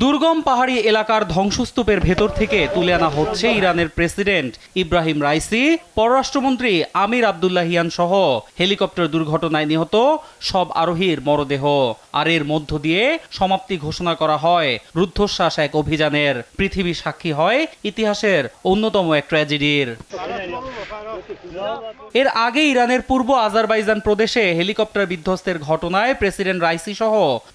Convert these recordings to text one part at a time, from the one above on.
দুর্গম পাহাড়ি এলাকার ধ্বংসস্তূপের ভেতর থেকে তুলে আনা হচ্ছে ইরানের প্রেসিডেন্ট ইব্রাহিম রাইসি, পররাষ্ট্রমন্ত্রী আমির আবদুল্লাহিয়ান সহ হেলিকপ্টার দুর্ঘটনায় নিহত সব আরোহীর মরদেহ। আর এর মধ্য দিয়ে সমাপ্তি ঘোষণা করা হয় রুদ্ধশ্বাস এক অভিযানের। পৃথিবী সাক্ষী হয় ইতিহাসের অন্যতম এক ট্র্যাজেডির। এর আগে ইরানের পূর্ব আজারবাইজান প্রদেশে হেলিকপ্টার বিধ্বস্তের ঘটনায় প্রেসিডেন্ট রাইসি সহ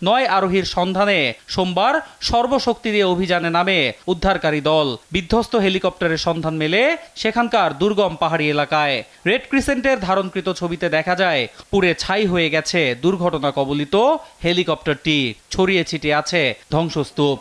9 আরোহীর সন্ধানে সোমবার সর্বশক্তি দিয়ে অভিযানে নামে উদ্ধারকারী দল। বিধ্বস্ত হেলিকপ্টারের সন্ধান মেলে সেখানকার দুর্গম পাহাড়ি এলাকায়। রেড ক্রিসেন্টের ধারণকৃত ছবিতে দেখা যায় পুড়ে ছাই হয়ে গেছে দুর্ঘটনা কবলিত হেলিকপ্টারটি, ছড়িয়ে ছিটিয়ে আছে ধ্বংসস্তূপ।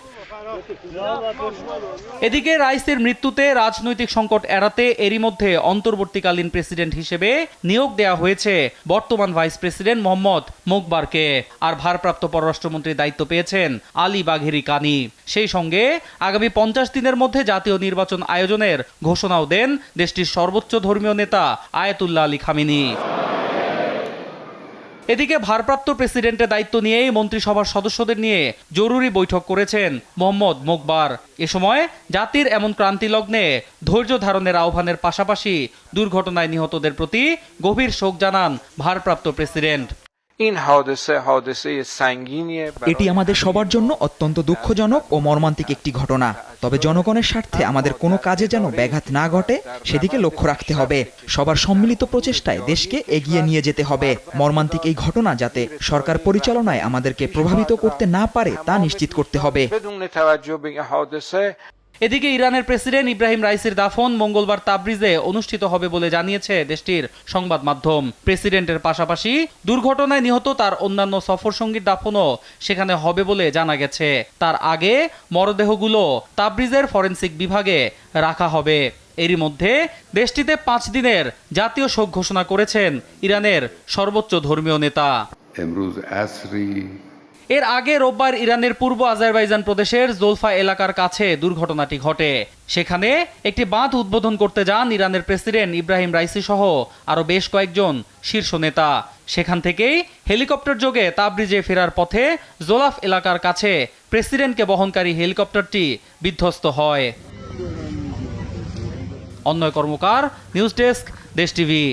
এদিকে রাইসির মৃত্যুতে রাজনৈতিক সংকট এড়াতে এরই মধ্যে অন্তর্বর্তীকালীন প্রেসিডেন্ট হিসেবে নিয়োগ দেওয়া হয়েছে বর্তমান ভাইস প্রেসিডেন্ট মোহাম্মদ মোকবারকে। আর ভারপ্রাপ্ত পররাষ্ট্রমন্ত্রীর দায়িত্ব পেয়েছেন আলী বাঘেরি কানি। সেই সঙ্গে আগামী 50 দিনের মধ্যে জাতীয় নির্বাচন আয়োজনের ঘোষণাও দেন দেশটির সর্বোচ্চ ধর্মীয় নেতা আয়াতুল্লাহ আলী খামেনি। এদিকে ভারপ্রাপ্ত প্রেসিডেন্টের দায়িত্ব নিয়েই মন্ত্রিসভার সদস্যদের নিয়ে জরুরি বৈঠক করেছেন মোহাম্মদ মোকবার। এ সময় জাতির এমন ক্রান্তি লগ্নে ধৈর্য ধারণের আহ্বানের পাশাপাশি দুর্ঘটনায় নিহতদের প্রতি গভীর শোক জানান ভারপ্রাপ্ত প্রেসিডেন্ট। এটি আমাদের সবার জন্য অত্যন্ত দুঃখজনক ও মর্মান্তিক একটি ঘটনা। তবে জনগণের স্বার্থে আমাদের কোনো কাজে যেন ব্যাঘাত না ঘটে সেদিকে লক্ষ্য রাখতে হবে। সবার সম্মিলিত প্রচেষ্টায় দেশকে এগিয়ে নিয়ে যেতে হবে। মর্মান্তিক এই ঘটনা যাতে সরকার পরিচালনায় আমাদেরকে প্রভাবিত করতে না পারে তা নিশ্চিত করতে হবে। এদিকে ইরানের প্রেসিডেন্ট ইব্রাহিম রাইসির দাফন মঙ্গলবার তাবরিজে অনুষ্ঠিত হবে বলে জানিয়েছে দেশটির সংবাদ মাধ্যম। প্রেসিডেন্টের পাশাপাশি দুর্ঘটনায় নিহত তার অন্যান্য সফরসঙ্গীর দাফনও সেখানে হবে বলে জানা গেছে। তার আগে মরদেহগুলো তাবরিজের ফরেনসিক বিভাগে রাখা হবে। এরই মধ্যে দেশটিতে 5 দিনের জাতীয় শোক ঘোষণা করেছেন ইরানের সর্বোচ্চ ধর্মীয় নেতা। এর আগে রোববার ইরানের পূর্ব আজারবাইজান প্রদেশের জোলফা এলাকার কাছে দুর্ঘটনাটি ঘটে। সেখানে একটি বাঁধ উদ্বোধন করতে যান ইরানের প্রেসিডেন্ট ইব্রাহিম রাইসি সহ আরো বেশ কয়েকজন শীর্ষ নেতা। সেখান থেকেই হেলিকপ্টার যোগে তাবরিজে ফেরার পথে জোলাফ এলাকার কাছে প্রেসিডেন্টকে বহনকারী হেলিকপ্টারটি বিধ্বস্ত হয়। অন্যয় কর্মকার, নিউজ ডেস্ক, দেশ টিভি।